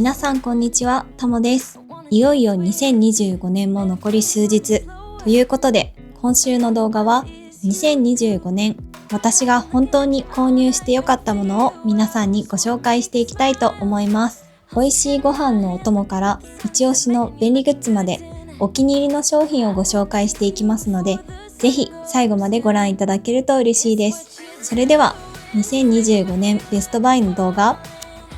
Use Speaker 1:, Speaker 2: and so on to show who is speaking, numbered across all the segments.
Speaker 1: 皆さんこんにちは、たもです。いよいよ2025年も残り数日ということで、今週の動画は2025年私が本当に購入してよかったものを皆さんにご紹介していきたいと思います。美味しいご飯のお供から一押しの便利グッズまでお気に入りの商品をご紹介していきますので、ぜひ最後までご覧いただけると嬉しいです。それでは2025年ベストバイの動画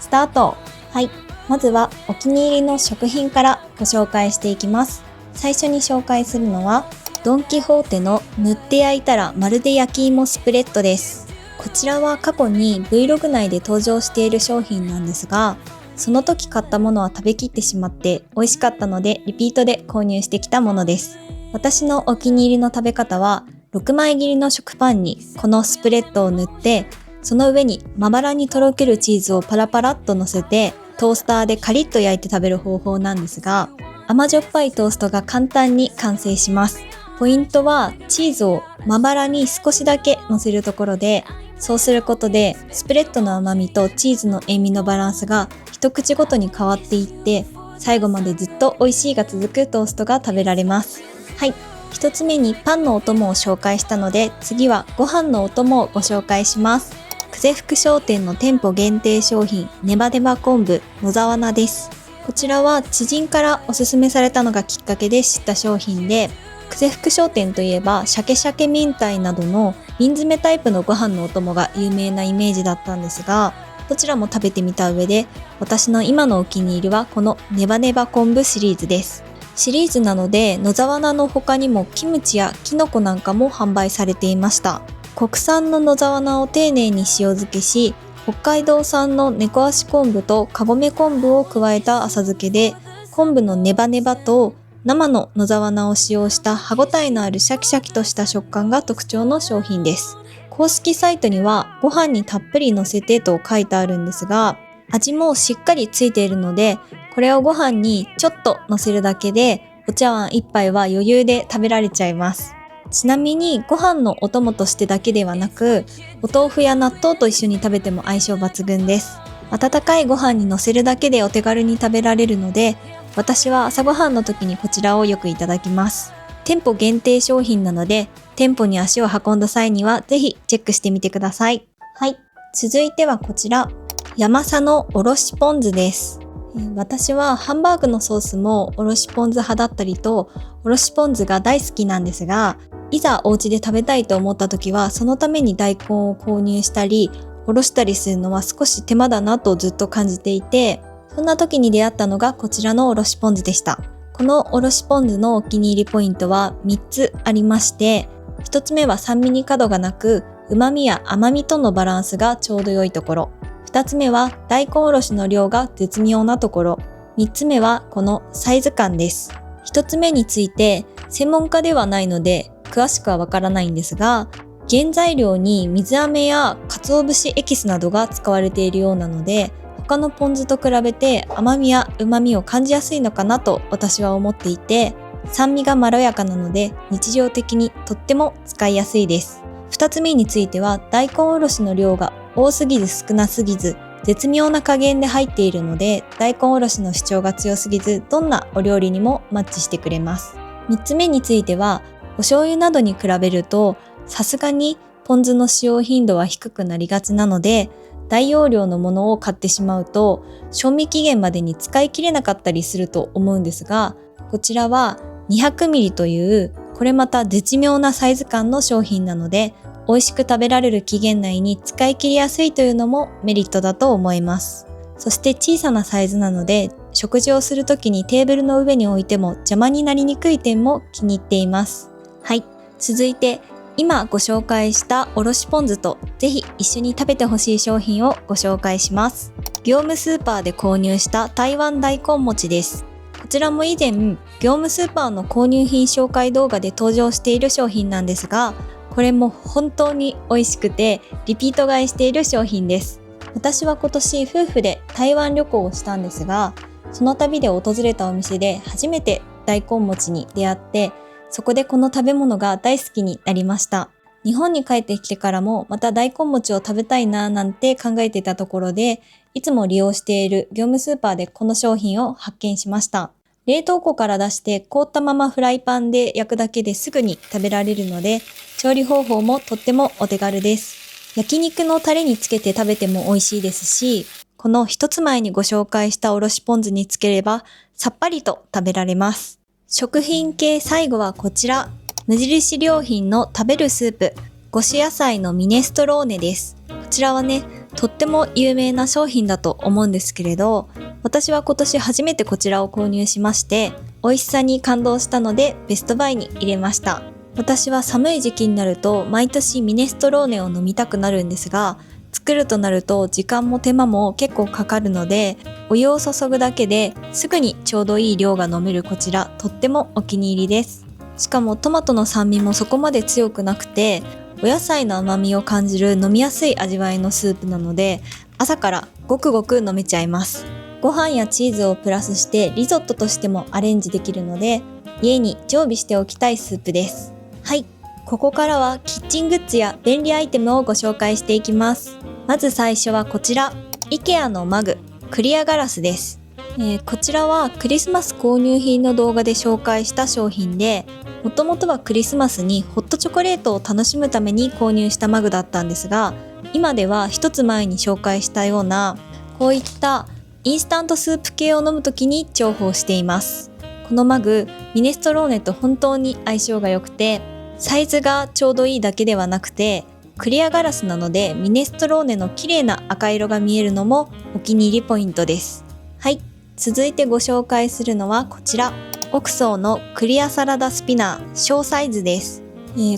Speaker 1: スタート。はい、まずはお気に入りの食品からご紹介していきます。最初に紹介するのはドン・キホーテの塗って焼いたらまるで焼き芋スプレッドです。こちらは過去に Vlog 内で登場している商品なんですが、その時買ったものは食べきってしまって美味しかったのでリピートで購入してきたものです。私のお気に入りの食べ方は6枚切りの食パンにこのスプレッドを塗って、その上にまばらにとろけるチーズをパラパラっと乗せてトースターでカリッと焼いて食べる方法なんですが、甘じょっぱいトーストが簡単に完成します。ポイントはチーズをまばらに少しだけ乗せるところで、そうすることでスプレッドの甘みとチーズの塩味のバランスが一口ごとに変わっていって、最後までずっと美味しいが続くトーストが食べられます。はい、一つ目にパンのお供を紹介したので、次はご飯のお供をご紹介します。久世福商店の店舗限定商品ネバネバ昆布野沢菜です。こちらは知人からおすすめされたのがきっかけで知った商品で、久世福商店といえば鮭鮭明太などの瓶詰めタイプのご飯のお供が有名なイメージだったんですが、どちらも食べてみた上で私の今のお気に入りはこのネバネバ昆布シリーズです。シリーズなので野沢菜の他にもキムチやキノコなんかも販売されていました。国産の野沢菜を丁寧に塩漬けし、北海道産の猫足昆布とカゴメ昆布を加えた浅漬けで、昆布のネバネバと生の野沢菜を使用した歯ごたえのあるシャキシャキとした食感が特徴の商品です。公式サイトにはご飯にたっぷり乗せてと書いてあるんですが、味もしっかりついているので、これをご飯にちょっと乗せるだけでお茶碗一杯は余裕で食べられちゃいます。ちなみにご飯のお供としてだけではなく、お豆腐や納豆と一緒に食べても相性抜群です。温かいご飯に乗せるだけでお手軽に食べられるので、私は朝ごはんの時にこちらをよくいただきます。店舗限定商品なので、店舗に足を運んだ際にはぜひチェックしてみてください。はい、続いてはこちら、ヤマサのおろしポン酢です。私はハンバーグのソースもおろしポン酢派だったりと、おろしポン酢が大好きなんですが、いざお家で食べたいと思った時はそのために大根を購入したりおろしたりするのは少し手間だなとずっと感じていて、そんな時に出会ったのがこちらのおろしポン酢でした。このおろしポン酢のお気に入りポイントは3つありまして、1つ目は酸味に角がなく旨味や甘みとのバランスがちょうど良いところ、2つ目は大根おろしの量が絶妙なところ、3つ目はこのサイズ感です。1つ目について専門家ではないので詳しくはわからないんですが、原材料に水飴や鰹節エキスなどが使われているようなので、他のポン酢と比べて甘みや旨みを感じやすいのかなと私は思っていて、酸味がまろやかなので日常的にとっても使いやすいです。2つ目については大根おろしの量が多すぎず少なすぎず絶妙な加減で入っているので、大根おろしの主張が強すぎずどんなお料理にもマッチしてくれます。3つ目についてはお醤油などに比べるとさすがにポン酢の使用頻度は低くなりがちなので、大容量のものを買ってしまうと賞味期限までに使い切れなかったりすると思うんですが、こちらは 200ml というこれまた絶妙なサイズ感の商品なので、美味しく食べられる期限内に使い切りやすいというのもメリットだと思います。そして小さなサイズなので食事をするときにテーブルの上に置いても邪魔になりにくい点も気に入っています。はい、続いて今ご紹介したおろしポン酢とぜひ一緒に食べてほしい商品をご紹介します。業務スーパーで購入した台湾大根餅です。こちらも以前業務スーパーの購入品紹介動画で登場している商品なんですが、これも本当に美味しくてリピート買いしている商品です。私は今年夫婦で台湾旅行をしたんですが、その旅で訪れたお店で初めて大根餅に出会って、そこでこの食べ物が大好きになりました。日本に帰ってきてからもまた大根餅を食べたいななんて考えていたところで、いつも利用している業務スーパーでこの商品を発見しました。冷凍庫から出して凍ったままフライパンで焼くだけですぐに食べられるので、調理方法もとってもお手軽です。焼肉のタレにつけて食べても美味しいですし、この一つ前にご紹介したおろしポン酢につければさっぱりと食べられます。食品系最後はこちら。無印良品の食べるスープ、5種野菜のミネストローネです。こちらはね、とっても有名な商品だと思うんですけれど、私は今年初めてこちらを購入しまして、美味しさに感動したのでベストバイに入れました。私は寒い時期になると毎年ミネストローネを飲みたくなるんですが、作るとなると時間も手間も結構かかるので、お湯を注ぐだけですぐにちょうどいい量が飲めるこちら、とってもお気に入りです。しかもトマトの酸味もそこまで強くなくて、お野菜の甘みを感じる飲みやすい味わいのスープなので、朝からごくごく飲めちゃいます。ご飯やチーズをプラスしてリゾットとしてもアレンジできるので、家に常備しておきたいスープです。はい、ここからはキッチングッズや便利アイテムをご紹介していきます。まず最初はこちら、IKEA のマグ、クリアガラスです。こちらはクリスマス購入品の動画で紹介した商品で、もともとはクリスマスにホットチョコレートを楽しむために購入したマグだったんですが、今では一つ前に紹介したようなこういったインスタントスープ系を飲むときに重宝しています。このマグ、ミネストローネと本当に相性が良くて、サイズがちょうどいいだけではなくて、クリアガラスなのでミネストローネの綺麗な赤色が見えるのもお気に入りポイントです。はい、続いてご紹介するのはこちら、オクソーのクリアサラダスピナー小サイズです。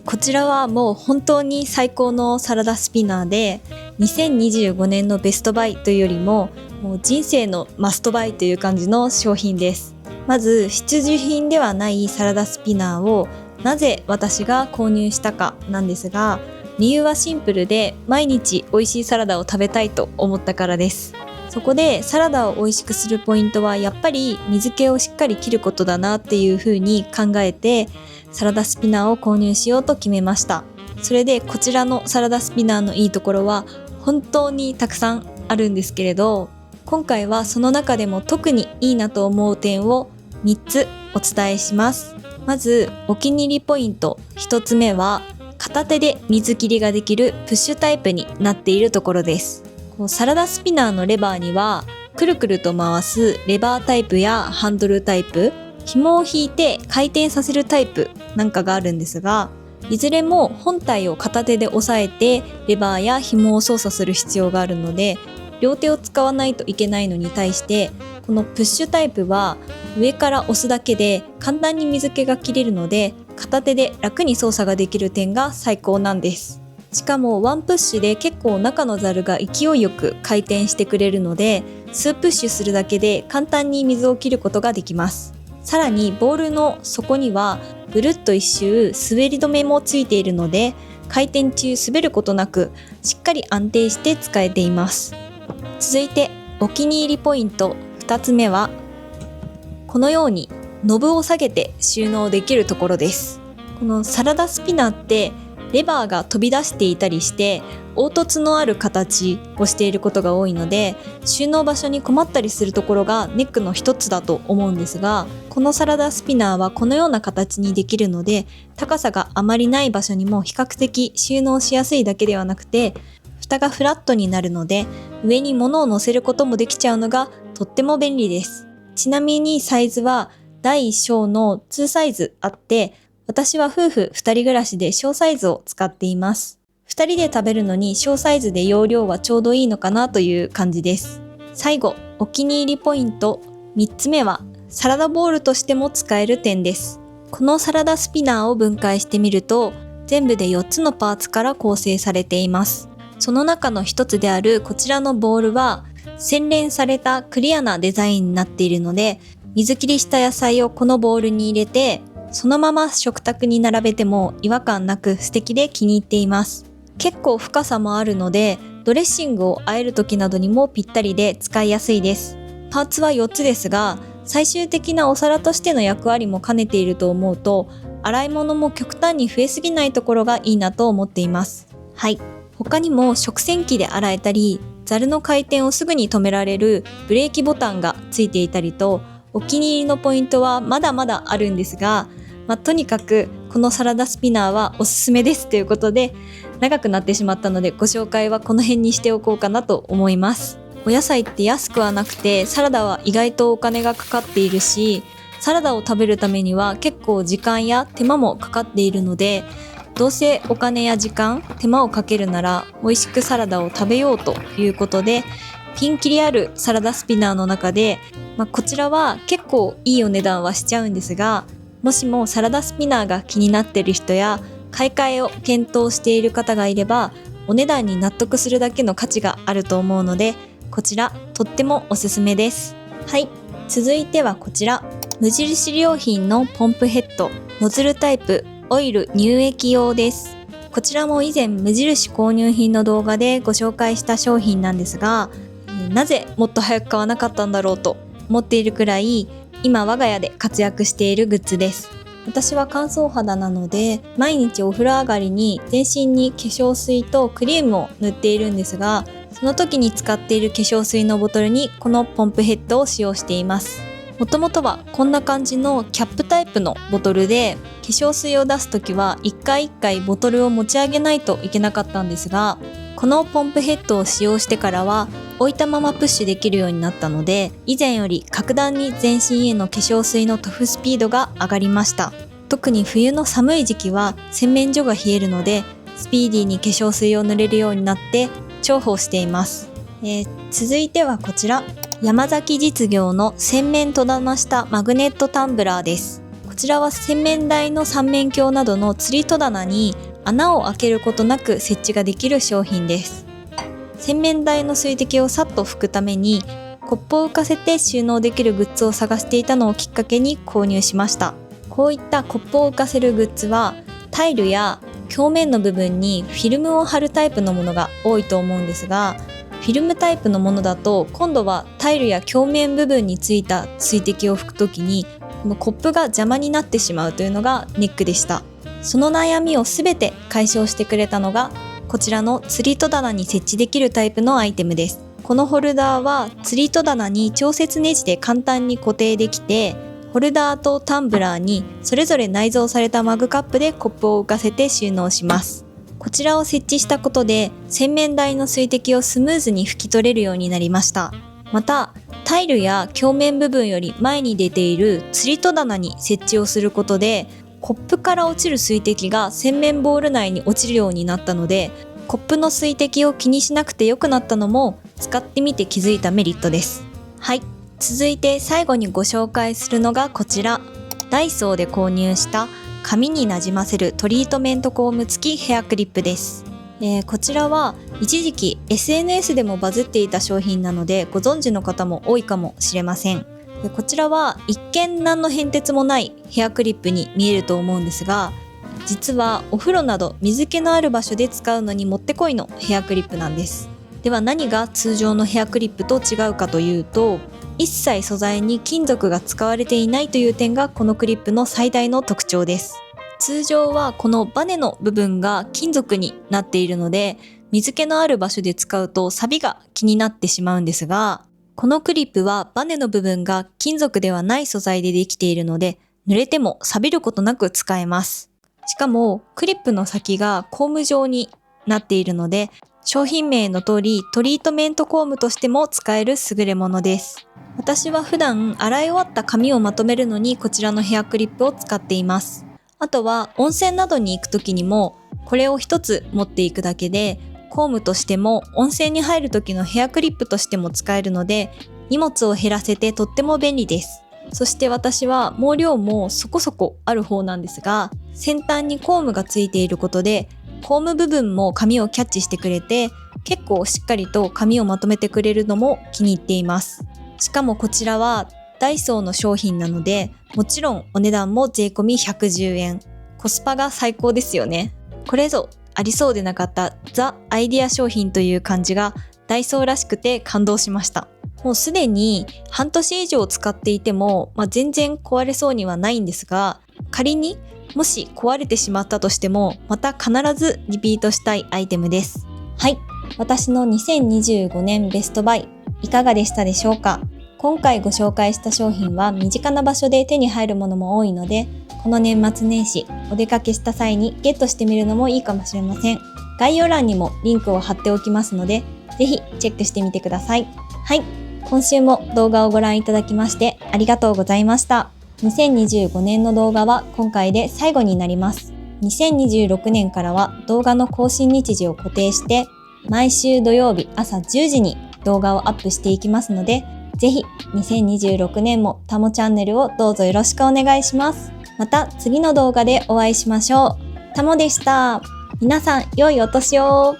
Speaker 1: こちらはもう本当に最高のサラダスピナーで、2025年のベストバイというよりも、もう人生のマストバイという感じの商品です。まず必需品ではないサラダスピナーをなぜ私が購入したかなんですが、理由はシンプルで、毎日美味しいサラダを食べたいと思ったからです。そこでサラダを美味しくするポイントはやっぱり水気をしっかり切ることだなっていう風に考えて、サラダスピナーを購入しようと決めました。それでこちらのサラダスピナーのいいところは本当にたくさんあるんですけれど、今回はその中でも特にいいなと思う点を3つお伝えします。まずお気に入りポイント1つ目は、片手で水切りができるプッシュタイプになっているところです。サラダスピナーのレバーにはくるくると回すレバータイプやハンドルタイプ、紐を引いて回転させるタイプなんかがあるんですが、いずれも本体を片手で押さえてレバーや紐を操作する必要があるので、両手を使わないといけないのに対して、このプッシュタイプは上から押すだけで簡単に水気が切れるので、片手で楽に操作ができる点が最高なんです。しかもワンプッシュで結構中のザルが勢いよく回転してくれるので、数プッシュするだけで簡単に水を切ることができます。さらにボウルの底にはぐるっと一周滑り止めもついているので、回転中滑ることなくしっかり安定して使えています。続いてお気に入りポイント2つ目は、このようにノブを下げて収納できるところです。このサラダスピナーってレバーが飛び出していたりして凹凸のある形をしていることが多いので、収納場所に困ったりするところがネックの一つだと思うんですが、このサラダスピナーはこのような形にできるので、高さがあまりない場所にも比較的収納しやすいだけではなくて、蓋がフラットになるので上に物を乗せることもできちゃうのがとっても便利です。ちなみにサイズは大小の2サイズあって、私は夫婦2人暮らしで小サイズを使っています。2人で食べるのに小サイズで容量はちょうどいいのかなという感じです。最後、お気に入りポイント3つ目は、サラダボウルとしても使える点です。このサラダスピナーを分解してみると、全部で4つのパーツから構成されています。その中の一つであるこちらのボウルは、洗練されたクリアなデザインになっているので、水切りした野菜をこのボウルに入れて、そのまま食卓に並べても違和感なく素敵で気に入っています。結構深さもあるので、ドレッシングを和える時などにもぴったりで使いやすいです。パーツは4つですが、最終的なお皿としての役割も兼ねていると思うと、洗い物も極端に増えすぎないところがいいなと思っています。はい。他にも食洗機で洗えたり、ザルの回転をすぐに止められるブレーキボタンがついていたりと、お気に入りのポイントはまだまだあるんですが、とにかくこのサラダスピナーはおすすめですということで、長くなってしまったのでご紹介はこの辺にしておこうかなと思います。お野菜って安くはなくて、サラダは意外とお金がかかっているし、サラダを食べるためには結構時間や手間もかかっているので、どうせお金や時間、手間をかけるなら美味しくサラダを食べようということで、ピンキリあるサラダスピナーの中で、こちらは結構いいお値段はしちゃうんですが、もしもサラダスピナーが気になっている人や買い替えを検討している方がいれば、お値段に納得するだけの価値があると思うので、こちらとってもおすすめです。はい、続いてはこちら、無印良品のポンプヘッドノズルタイプオイル乳液用です。こちらも以前無印購入品の動画でご紹介した商品なんですが、なぜもっと早く買わなかったんだろうと思っているくらい、今我が家で活躍しているグッズです。私は乾燥肌なので、毎日お風呂上がりに全身に化粧水とクリームを塗っているんですが、その時に使っている化粧水のボトルにこのポンプヘッドを使用しています。もともとはこんな感じのキャップタイプのボトルで、化粧水を出すときは一回一回ボトルを持ち上げないといけなかったんですが、このポンプヘッドを使用してからは置いたままプッシュできるようになったので、以前より格段に全身への化粧水の塗布スピードが上がりました。特に冬の寒い時期は洗面所が冷えるので、スピーディーに化粧水を塗れるようになって重宝しています。続いてはこちら、山崎実業の洗面戸棚下マグネットタンブラーです。こちらは洗面台の三面鏡などの吊り戸棚に穴を開けることなく設置ができる商品です。洗面台の水滴をさっと拭くためにコップを浮かせて収納できるグッズを探していたのをきっかけに購入しました。こういったコップを浮かせるグッズはタイルや表面の部分にフィルムを貼るタイプのものが多いと思うんですが、フィルムタイプのものだと今度はタイルや表面部分についた水滴を拭くときにこのコップが邪魔になってしまうというのがネックでした。その悩みをすべて解消してくれたのがこちらの吊り戸棚に設置できるタイプのアイテムです。このホルダーは吊り戸棚に調節ネジで簡単に固定できて、ホルダーとタンブラーにそれぞれ内蔵されたマグカップでコップを浮かせて収納します。こちらを設置したことで洗面台の水滴をスムーズに拭き取れるようになりました。またタイルや表面部分より前に出ている吊り戸棚に設置をすることで、コップから落ちる水滴が洗面ボウル内に落ちるようになったので、コップの水滴を気にしなくてよくなったのも使ってみて気づいたメリットです。はい、続いて最後にご紹介するのがこちら、ダイソーで購入した髪になじませるトリートメントコーム付きヘアクリップです。こちらは一時期 SNS でもバズっていた商品なのでご存知の方も多いかもしれません。こちらは一見何の変哲もないヘアクリップに見えると思うんですが、実はお風呂など水気のある場所で使うのにもってこいのヘアクリップなんです。では何が通常のヘアクリップと違うかというと、一切素材に金属が使われていないという点がこのクリップの最大の特徴です。通常はこのバネの部分が金属になっているので、水気のある場所で使うと錆が気になってしまうんですが、このクリップはバネの部分が金属ではない素材でできているので、濡れても錆びることなく使えます。しかもクリップの先がコーム状になっているので、商品名の通りトリートメントコームとしても使える優れものです。私は普段洗い終わった髪をまとめるのにこちらのヘアクリップを使っています。あとは温泉などに行く時にもこれを一つ持っていくだけで、コームとしても温泉に入る時のヘアクリップとしても使えるので、荷物を減らせてとっても便利です。そして私は毛量もそこそこある方なんですが、先端にコームがついていることでコーム部分も髪をキャッチしてくれて、結構しっかりと髪をまとめてくれるのも気に入っています。しかもこちらはダイソーの商品なので、もちろんお値段も税込み110円。コスパが最高ですよね。これぞありそうでなかったザ・アイディア商品という感じがダイソーらしくて感動しました。もうすでに半年以上使っていても、全然壊れそうにはないんですが、仮にもし壊れてしまったとしても、また必ずリピートしたいアイテムです。はい、私の2025年ベストバイ、いかがでしたでしょうか？今回ご紹介した商品は身近な場所で手に入るものも多いので、この年末年始お出かけした際にゲットしてみるのもいいかもしれません。概要欄にもリンクを貼っておきますので、ぜひチェックしてみてください。はい、今週も動画をご覧いただきましてありがとうございました。2025年の動画は今回で最後になります。2026年からは動画の更新日時を固定して、毎週土曜日朝10時に動画をアップしていきますので、ぜひ2026年もタモチャンネルをどうぞよろしくお願いします。また次の動画でお会いしましょう。タモでした。皆さん良いお年を。